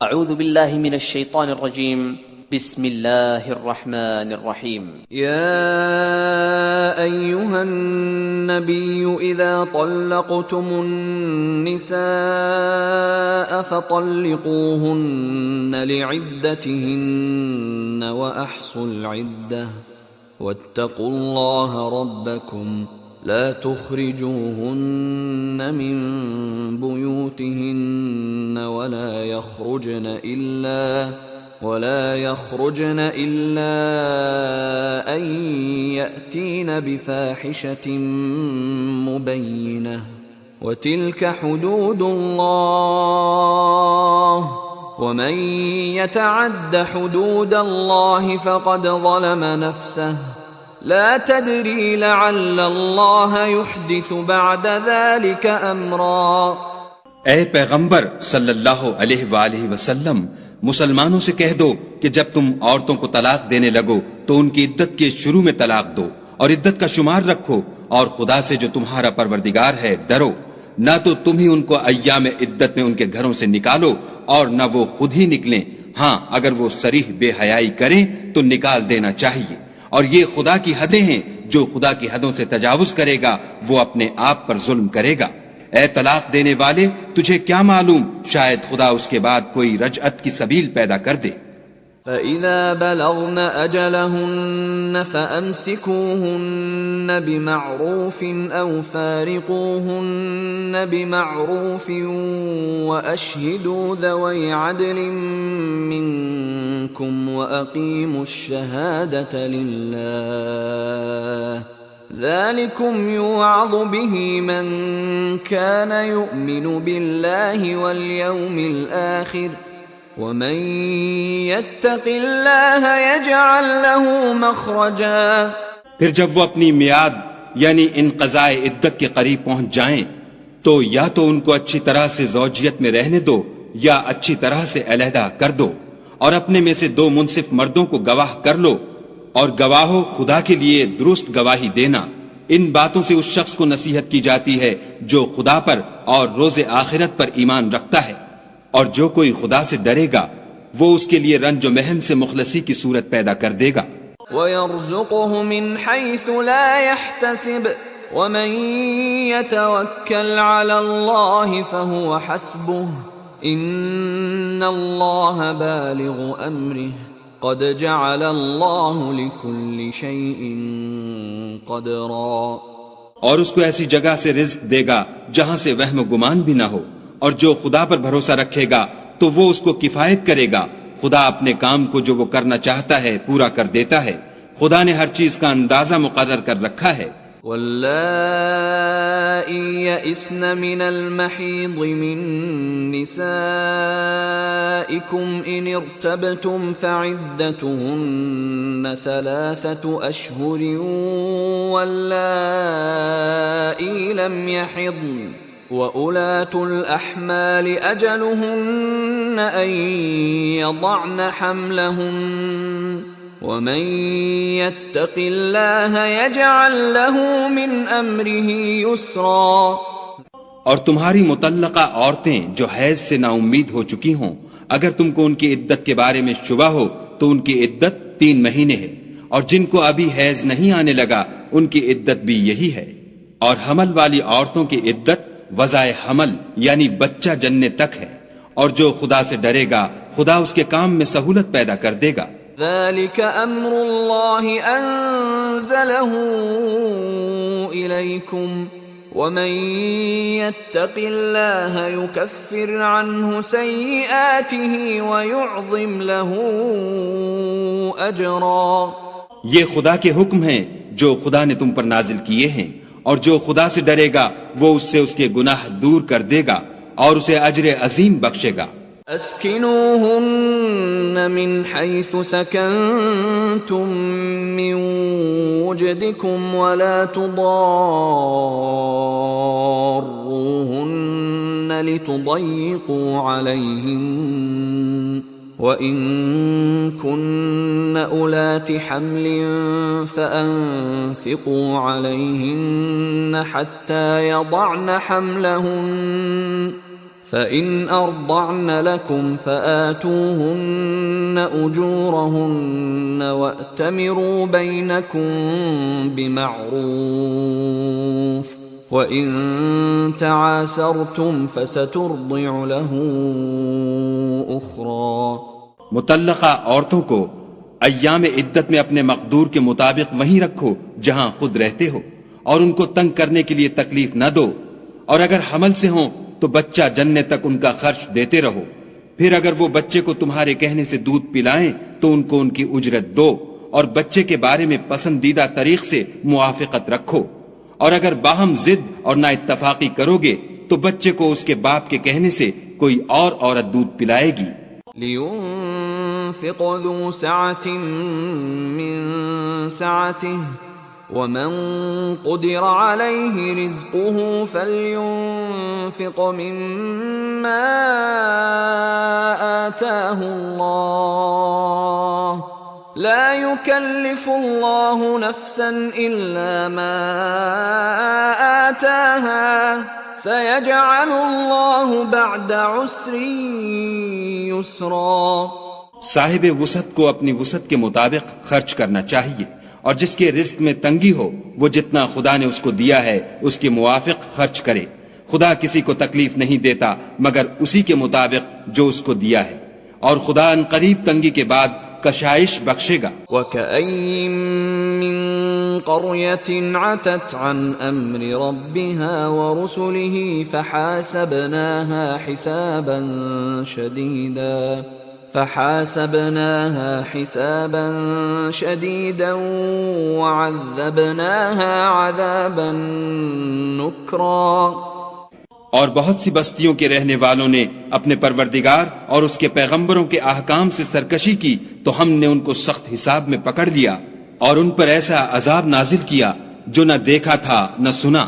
اعوذ باللہ من الشیطان الرجیم بسم اللہ الرحمن الرحیم يا أيها النبي إذا طلقتم النساء فطلقوهن لعدتهن وأحصوا العدة واتقوا الله ربكم لا تخرجوهن من بيوتهن ولا يخرجن إلا أن يأتين بفاحشة مبينة وتلك حدود الله ومن يتعد حدود الله فقد ظلم نفسه لا تدري لعل الله يحدث بعد ذلك امرا۔ اے پیغمبر صلی اللہ علیہ وآلہ وسلم، مسلمانوں سے کہہ دو کہ جب تم عورتوں کو طلاق دینے لگو تو ان کی عدت کے شروع میں طلاق دو اور عدت کا شمار رکھو، اور خدا سے جو تمہارا پروردگار ہے ڈرو، نہ تو تم ہی ان کو ایام عدت میں ان کے گھروں سے نکالو اور نہ وہ خود ہی نکلیں، ہاں اگر وہ صریح بے حیائی کریں تو نکال دینا چاہیے، اور یہ خدا کی حدیں ہیں، جو خدا کی حدوں سے تجاوز کرے گا وہ اپنے آپ پر ظلم کرے گا۔ اے طلاق دینے والے، تجھے کیا معلوم، شاید خدا اس کے بعد کوئی رجعت کی سبیل پیدا کر دے۔ فَإِذَا بَلَغْنَ أَجَلَهُنَّ فَأَمْسِكُوهُنَّ بِمَعْرُوفٍ أَوْ فَارِقُوهُنَّ بِمَعْرُوفٍ وَأَشْهِدُوا ذَوَيْ عَدْلٍ مِّنكُمْ وَأَقِيمُوا الشَّهَادَةَ لِلَّهِ ذَلِكُمْ يُوعَظُ بِهِ مَنْ كَانَ يُؤْمِنُ بِاللَّهِ وَالْيَوْمِ الْآخِرِ وَمَنْ يَتَّقِ اللَّهَ يَجْعَلْ لَهُ مَخْرَجًا۔ پھر جب وہ اپنی میعاد یعنی انقضاء عدت کے قریب پہنچ جائیں تو یا تو ان کو اچھی طرح سے زوجیت میں رہنے دو یا اچھی طرح سے علیحدہ کر دو، اور اپنے میں سے 2 منصف مردوں کو گواہ کر لو، اور گواہو خدا کے لیے درست گواہی دینا۔ ان باتوں سے اس شخص کو نصیحت کی جاتی ہے جو خدا پر اور روز آخرت پر ایمان رکھتا ہے، اور جو کوئی خدا سے ڈرے گا وہ اس کے لیے رنج و محن سے مخلصی کی صورت پیدا کر دے گا۔ وَيَرْزُقُهُ مِنْ حَيْثُ لَا يَحْتَسِبُ وَمَنْ يَتَوَكَّلْ عَلَى اللَّهِ فَهُوَ حَسْبُهُ إِنَّ اللَّهَ بَالِغُ أَمْرِهِ قَدْ جَعَلَ اللَّهُ لِكُلِّ شَيْءٍ قَدْرًا۔ اور اس کو ایسی جگہ سے رزق دے گا جہاں سے وہم و گمان بھی نہ ہو، اور جو خدا پر بھروسہ رکھے گا تو وہ اس کو کفایت کرے گا۔ خدا اپنے کام کو جو وہ کرنا چاہتا ہے پورا کر دیتا ہے، خدا نے ہر چیز کا اندازہ مقرر کر رکھا ہے۔ واللائي يئسن من المحيض من نسائكم إن ارتبتم فعدتهن 3 أشهر واللائي لم يحضن وَأُولَاتُ الْأَحْمَالِ أَجَلُهُنَّ أَن يَضَعْنَ حَمْلَهُنَّ وَمَن يَتَّقِ اللَّهَ يَجْعَل لَّهُ مِنْ أَمْرِهِ يُسْرًا۔ اور تمہاری مطلقہ عورتیں جو حیض سے نا امید ہو چکی ہوں، اگر تم کو ان کی عدت کے بارے میں شبہ ہو تو ان کی عدت 3 مہینے ہے، اور جن کو ابھی حیض نہیں آنے لگا ان کی عدت بھی یہی ہے، اور حمل والی عورتوں کی عدت وضع حمل یعنی بچہ جننے تک ہے، اور جو خدا سے ڈرے گا خدا اس کے کام میں سہولت پیدا کر دے گا۔ ذَلِكَ أَمْرُ اللَّهِ أَنزَلَهُ إِلَيْكُمْ وَمَن يَتَّقِ اللَّهَ يُكَفِّرْ عَنْهُ سَيِّئَاتِهِ وَيُعْظِمْ لَهُ أَجْرًا۔ یہ خدا کے حکم ہیں جو خدا نے تم پر نازل کیے ہیں، اور جو خدا سے ڈرے گا وہ اس سے اس کے گناہ دور کر دے گا اور اسے اجر عظیم بخشے گا۔ اسکنوہن من حیث سکنتم من وجدکم ولا تضاروہن لتضیقوا علیہن وَإِن كُنَّ أُولَاتِ حَمْلٍ فَأَنفِقُوا عَلَيْهِنَّ حَتَّى يَضَعْنَ حَمْلَهُنَّ فَإِنْ أَرْضَعْنَ لَكُمْ فَآتُوهُنَّ أُجُورَهُنَّ وَأْتَمِرُوا بَيْنَكُمْ بِمَعْرُوفٍ وَإِنْ تَعَاسَرْتُمْ فَسَتُرْضِعُ لَهُ أُخْرَى. مطلقہ عورتوں کو ایام عدت میں اپنے مقدور کے مطابق وہیں رکھو جہاں خود رہتے ہو، اور ان کو تنگ کرنے کے لیے تکلیف نہ دو، اور اگر حمل سے ہوں تو بچہ جننے تک ان کا خرچ دیتے رہو. پھر اگر وہ بچے کو تمہارے کہنے سے دودھ پلائیں تو ان کو ان کی اجرت دو، اور بچے کے بارے میں پسندیدہ طریق سے موافقت رکھو. اور اگر باہم ضد اور نا اتفاقی کرو گے تو بچے کو اس کے باپ کے کہنے سے کوئی اور عورت دودھ پلائے گی. لِيُنْفِقْ ذُو سَعَةٍ مِّن سَعَتِهِ وَمَن قُدِرَ عَلَيْهِ رِزْقُهُ فَلْيُنْفِقْ مِمَّا آتَاهُ اللَّهُ لا يكلف الله نفسا إلا ما آتاها سيجعل الله بعد عسر يسرا. صاحب وسعت کو اپنی وسعت کے مطابق خرچ کرنا چاہیے، اور جس کے رزق میں تنگی ہو وہ جتنا خدا نے اس کو دیا ہے اس کے موافق خرچ کرے. خدا کسی کو تکلیف نہیں دیتا مگر اسی کے مطابق جو اس کو دیا ہے، اور خدا ان قریب تنگی کے بعد کشائش بخشے گا. وَكَأَيٍّ مِّن قَرْيَةٍ عَتَتْ عَنْ أَمْرِ رَبِّهَا وَرُسُلِهِ فَحَاسَبْنَاهَا حِسَابًا شَدِيدًا وَعَذَّبْنَاهَا عَذَابًا نُكْرًا. اور بہت سی بستیوں کے رہنے والوں نے اپنے پروردگار اور اس کے پیغمبروں کے احکام سے سرکشی کی تو ہم نے ان کو سخت حساب میں پکڑ لیا، اور ان پر ایسا عذاب نازل کیا جو نہ دیکھا تھا نہ سنا.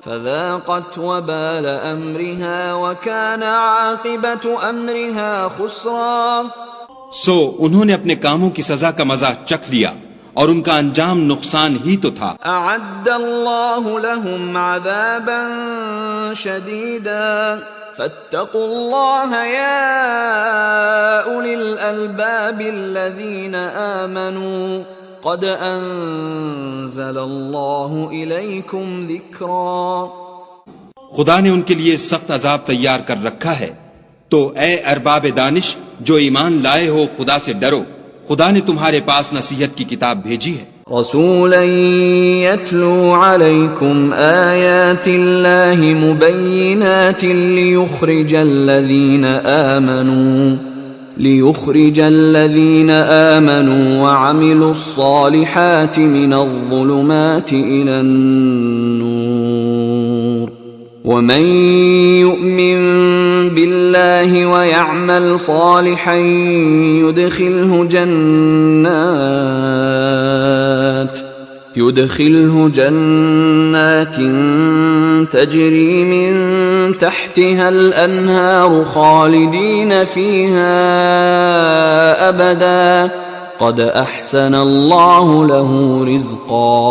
فذاقت وبال امرها وكان عاقبة امرها خسرا. سو انہوں نے اپنے کاموں کی سزا کا مزہ چکھ لیا اور ان کا انجام نقصان ہی تو تھا. اعد اللہ لهم عذابا شدیدا فاتقوا اللہ یا اولی الالباب الذین آمنوا قد انزل اللہ الیکم ذکرا. خدا نے ان کے لیے سخت عذاب تیار کر رکھا ہے، تو اے ارباب دانش جو ایمان لائے ہو خدا سے ڈرو، خدا نے تمہارے پاس نصیحت کی کتاب بھیجی ہے. رسولا يتلو عليكم آيات الله مبينات ليخرج الذين آمنوا وعملوا الصالحات من الظلمات إلى النور ومن يؤمن بالله ويعمل صالحا يدخله جنات تجري من تحتها الأنهار خالدين فيها أبدا قد أحسن الله له رزقا.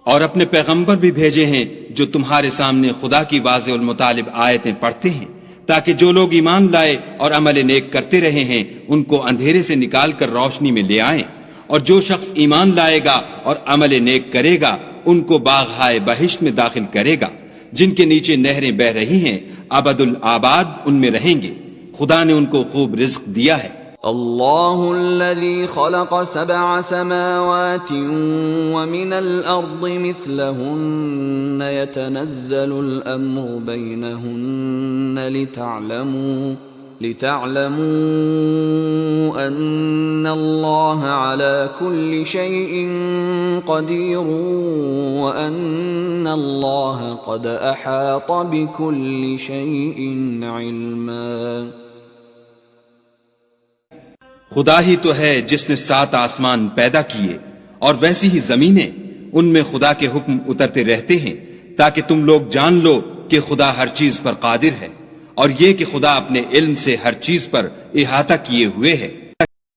اور اپنے پیغمبر بھی بھیجے ہیں جو تمہارے سامنے خدا کی واضح المطالب آیتیں پڑھتے ہیں، تاکہ جو لوگ ایمان لائے اور عمل نیک کرتے رہے ہیں ان کو اندھیرے سے نکال کر روشنی میں لے آئیں، اور جو شخص ایمان لائے گا اور عمل نیک کرے گا ان کو باغہائے بہشت میں داخل کرے گا جن کے نیچے نہریں بہ رہی ہیں، ابد الآباد ان میں رہیں گے. خدا نے ان کو خوب رزق دیا ہے. اللہ الذي خلق 7 سماوات ومن الأرض مثلهن يتنزل الأمر بينهن لتعلموا أن الله على كل شيء قدير وأن الله قد أحاط بكل شيء علما. خدا ہی تو ہے جس نے 7 آسمان پیدا کیے اور ویسی ہی زمینیں، ان میں خدا کے حکم اترتے رہتے ہیں تاکہ تم لوگ جان لو کہ خدا ہر چیز پر قادر ہے، اور یہ کہ خدا اپنے علم سے ہر چیز پر احاطہ کیے ہوئے ہے.